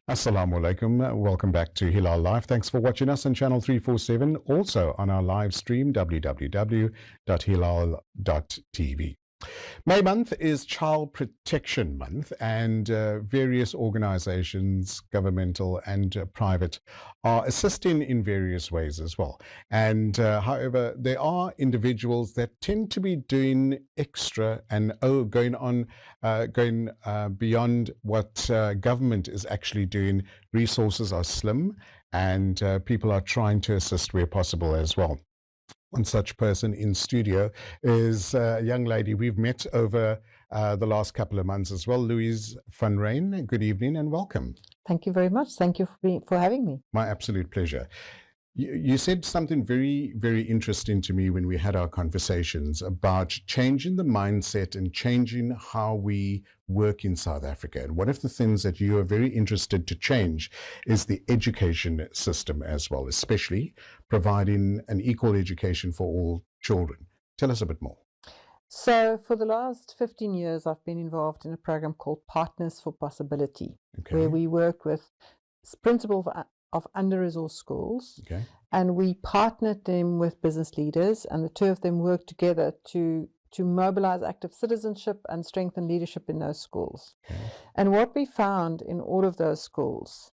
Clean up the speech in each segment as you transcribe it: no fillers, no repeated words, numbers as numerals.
Assalamu alaikum. Welcome back to Hilaal Live. Thanks for watching us on channel 347, also on our live stream, www.hilaal.tv. May month is Child Protection Month, and various organizations, governmental and private, are assisting in various ways as well. And however, there are individuals that tend to be doing extra and going beyond what government is actually doing. Resources are slim, and people are trying to assist where possible as well. One such person in studio is a young lady we've met over the last couple of months as well, Louise Van Rhyn. Good evening and welcome. Thank you very much. Thank you for having me. My absolute pleasure. You said something very, very interesting to me when we had our conversations about changing the mindset and changing how we work in South Africa. And one of the things that you are very interested to change is the education system as well, especially providing an equal education for all children. Tell us a bit more. So for the last 15 years, I've been involved in a program called Partners for Possibility, where we work with principals of under-resourced schools, and we partnered them with business leaders, and the two of them worked together to mobilize active citizenship and strengthen leadership in those schools. And what we found in all of those schools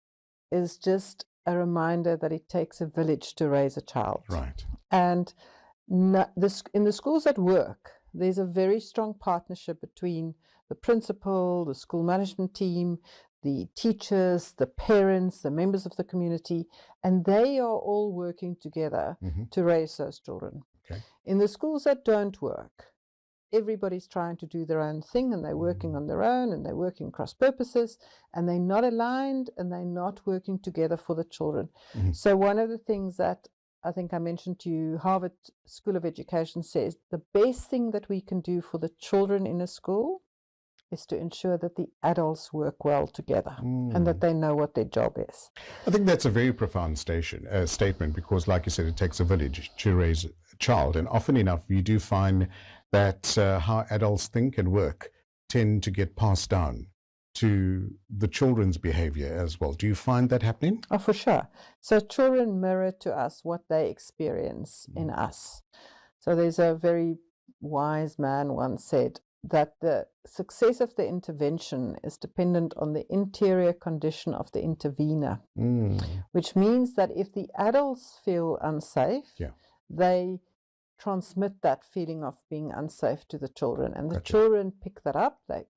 is just a reminder that it takes a village to raise a child. Right. And in the schools that work, there's a very strong partnership between the principal, the school management team, the teachers, the parents, the members of the community, and they are all working together to raise those children. In the schools that don't work, everybody's trying to do their own thing, and they're working on their own, and they're working cross purposes, and they're not aligned, and they're not working together for the children. So one of the things that I think I mentioned to you, Harvard School of Education says the best thing that we can do for the children in a school is to ensure that the adults work well together and that they know what their job is. I think that's a very profound statement, because like you said, it takes a village to raise a child, and often enough you do find that how adults think and work tend to get passed down to the children's behavior as well. Do you find that happening? Oh, for sure. So children mirror to us what they experience in us. So there's a very wise man once said that the success of the intervention is dependent on the interior condition of the intervener, which means that if the adults feel unsafe, they transmit that feeling of being unsafe to the children, and the children pick that up. They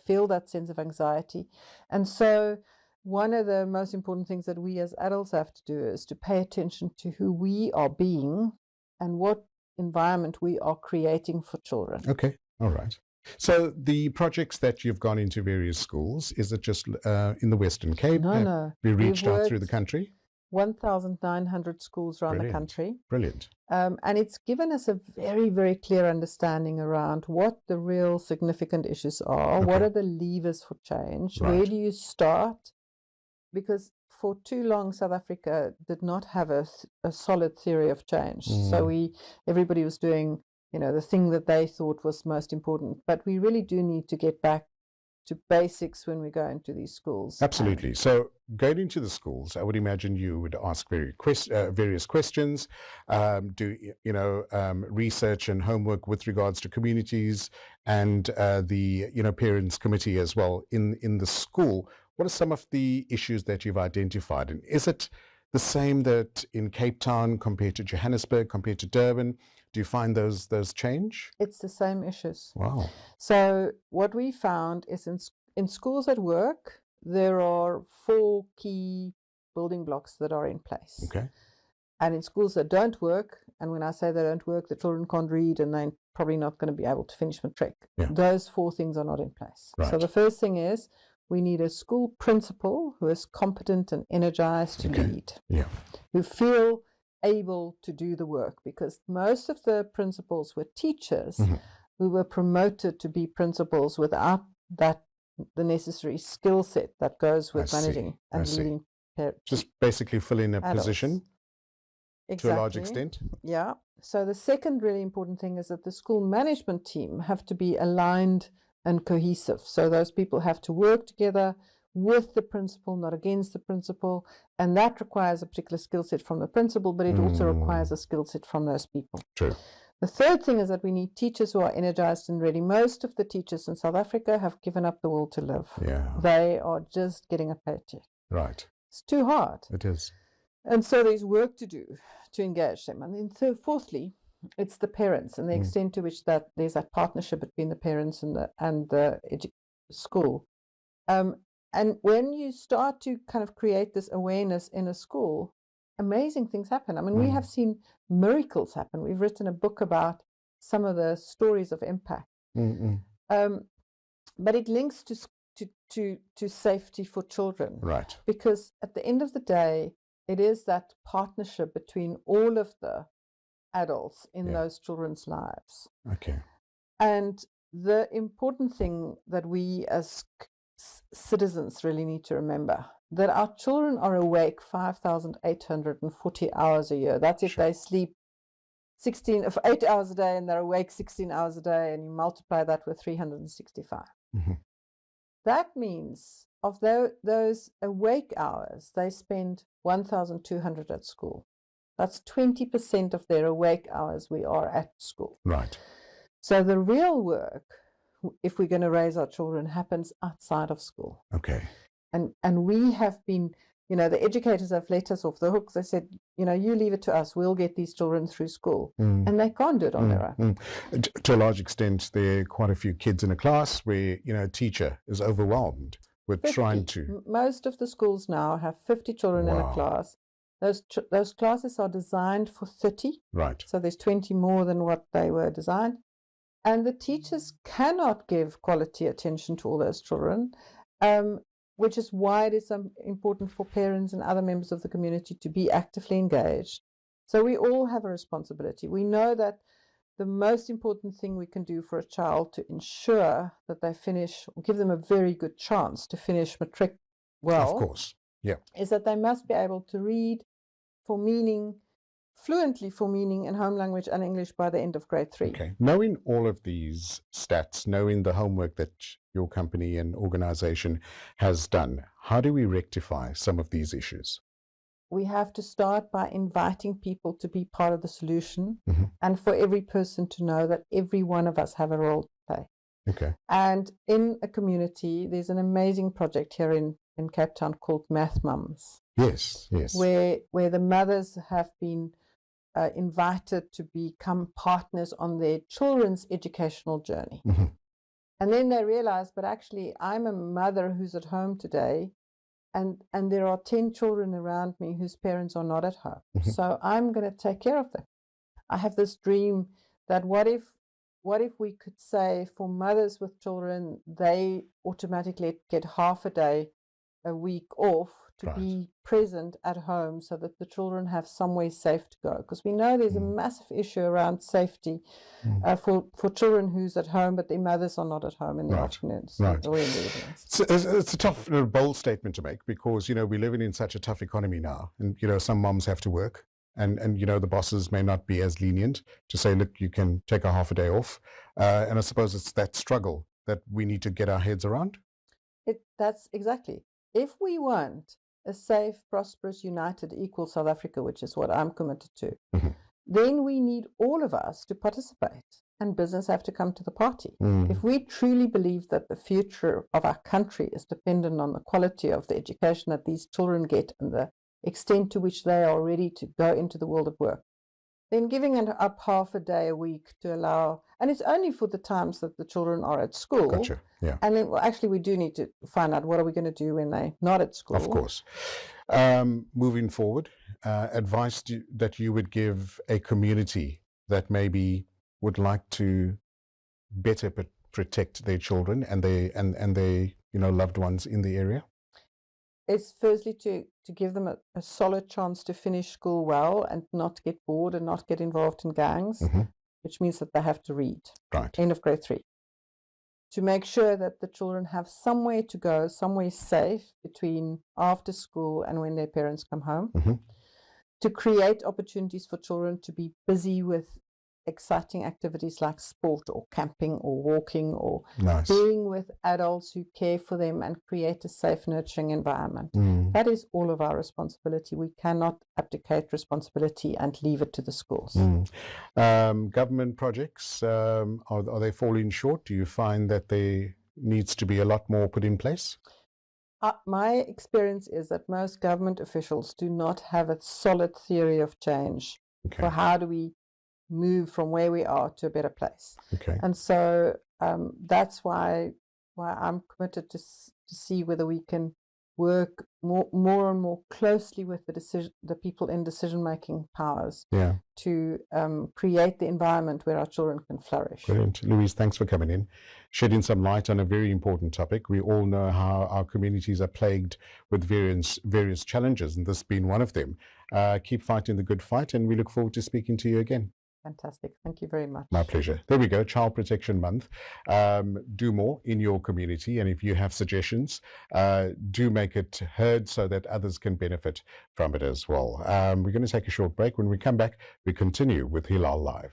feel that sense of anxiety. And so one of the most important things that we as adults have to do is to pay attention to who we are being and what environment we are creating for children. Okay, all right. So the projects that you've gone into various schools, is it just in the Western Cape? No. We reached out through the country? 1,900 schools around the country. Brilliant. And it's given us a very, very clear understanding around what the real significant issues are, what are the levers for change, where do you start? Because for too long, South Africa did not have a solid theory of change. So everybody was doing, the thing that they thought was most important. But we really do need to get back to basics when we go into these schools. Absolutely. So going into the schools, I would imagine you would ask various questions, do research and homework with regards to communities and the parents committee as well in the school. What are some of the issues that you've identified? And is it the same that in Cape Town compared to Johannesburg, compared to Durban? Do you find those change? It's the same issues. Wow. So what we found is in schools at work, there are 4 key building blocks that are in place. Okay. And in schools that don't work, and when I say they don't work, the children can't read and they're probably not going to be able to finish matric. Those 4 things are not in place. Right. So the first thing is we need a school principal who is competent and energized to lead, who feel able to do the work, because most of the principals were teachers who were promoted to be principals without the necessary skill set that goes with managing and leading parents. Just basically filling a position to a large extent. Yeah. So the second really important thing is that the school management team have to be aligned and cohesive. So those people have to work together with the principal, not against the principal. And that requires a particular skill set from the principal, but it also requires a skill set from those people. True. The third thing is that we need teachers who are energized and ready. Most of the teachers in South Africa have given up the will to live. Yeah. They are just getting a paycheck. Right. It's too hard. It is. And so there's work to do to engage them. And then fourthly, it's the parents and the extent to which that there's that partnership between the parents and the school. And when you start to kind of create this awareness in a school, amazing things happen. I mean, we have seen miracles happen. We've written a book about some of the stories of impact. But it links to safety for children. Right. Because at the end of the day, it is that partnership between all of the adults in those children's lives. Okay. And the important thing that we as citizens really need to remember, that our children are awake 5,840 hours a year. That's if they sleep 8 hours a day and they're awake 16 hours a day, and you multiply that with 365. That means of those awake hours, they spend 1,200 at school. That's 20% of their awake hours we are at school. Right. So the real work, if we're going to raise our children, happens outside of school. Okay. And we have been, the educators have let us off the hook. They said, you leave it to us. We'll get these children through school. And they can't do it on their own. To a large extent, there are quite a few kids in a class where, a teacher is overwhelmed with 50. trying to. Most of the schools now have 50 children in a class. Those classes are designed for 30. Right. So there's 20 more than what they were designed. And the teachers cannot give quality attention to all those children, which is why it is important for parents and other members of the community to be actively engaged. So we all have a responsibility. We know that the most important thing we can do for a child to ensure that they finish, or give them a very good chance to finish matric well, of course, yeah, is that they must be able to read for meaning, fluently for meaning in home language and English by the end of grade 3. Okay. Knowing all of these stats, knowing the homework that your company and organization has done, how do we rectify some of these issues? We have to start by inviting people to be part of the solution, and for every person to know that every one of us have a role to play. Okay. And in a community, there's an amazing project here in Cape Town called Math Mums. Yes, yes. Where the mothers have been invited to become partners on their children's educational journey. And then they realize, but actually, I'm a mother who's at home today, and there are 10 children around me whose parents are not at home. So I'm going to take care of them. I have this dream that what if we could say for mothers with children, they automatically get half a day a week off to be present at home so that the children have somewhere safe to go. Because we know there's a massive issue around safety for children who's at home, but their mothers are not at home in the afternoons or in the evenings. It's a tough, bold statement to make because, we're living in such a tough economy now. And, some moms have to work. And the bosses may not be as lenient to say, look, you can take a half a day off. And I suppose it's that struggle that we need to get our heads around. That's exactly. If we want a safe, prosperous, united, equal South Africa, which is what I'm committed to, then we need all of us to participate, and business have to come to the party. If we truly believe that the future of our country is dependent on the quality of the education that these children get and the extent to which they are ready to go into the world of work, then giving up half a day a week to allow, and it's only for the times that the children are at school. Gotcha. Yeah. And then, actually, we do need to find out what are we going to do when they're not at school. Of course. Moving forward, advice that you would give a community that maybe would like to better protect their children and their loved ones in the area? Is firstly to give them a solid chance to finish school well and not get bored and not get involved in gangs, which means that they have to read. Right. End of grade 3. To make sure that the children have somewhere to go, somewhere safe between after school and when their parents come home. To create opportunities for children to be busy with exciting activities like sport or camping or walking or Nice. being with adults who care for them and create a safe, nurturing environment. That is all of our responsibility. We cannot abdicate responsibility and leave it to the schools. Government projects, are they falling short? Do you find that there needs to be a lot more put in place? My experience is that most government officials do not have a solid theory of change for how do we move from where we are to a better place. And so that's why I'm committed to see whether we can work more and more closely with the people in decision-making powers to create the environment where our children can flourish. Brilliant. Louise, thanks for coming in, shedding some light on a very important topic. We all know how our communities are plagued with various challenges, and this being one of them. Keep fighting the good fight, and we look forward to speaking to you again. Fantastic. Thank you very much. My pleasure. There we go. Child Protection Month. Do more in your community. And if you have suggestions, do make it heard so that others can benefit from it as well. We're going to take a short break. When we come back, we continue with Hilaal Live.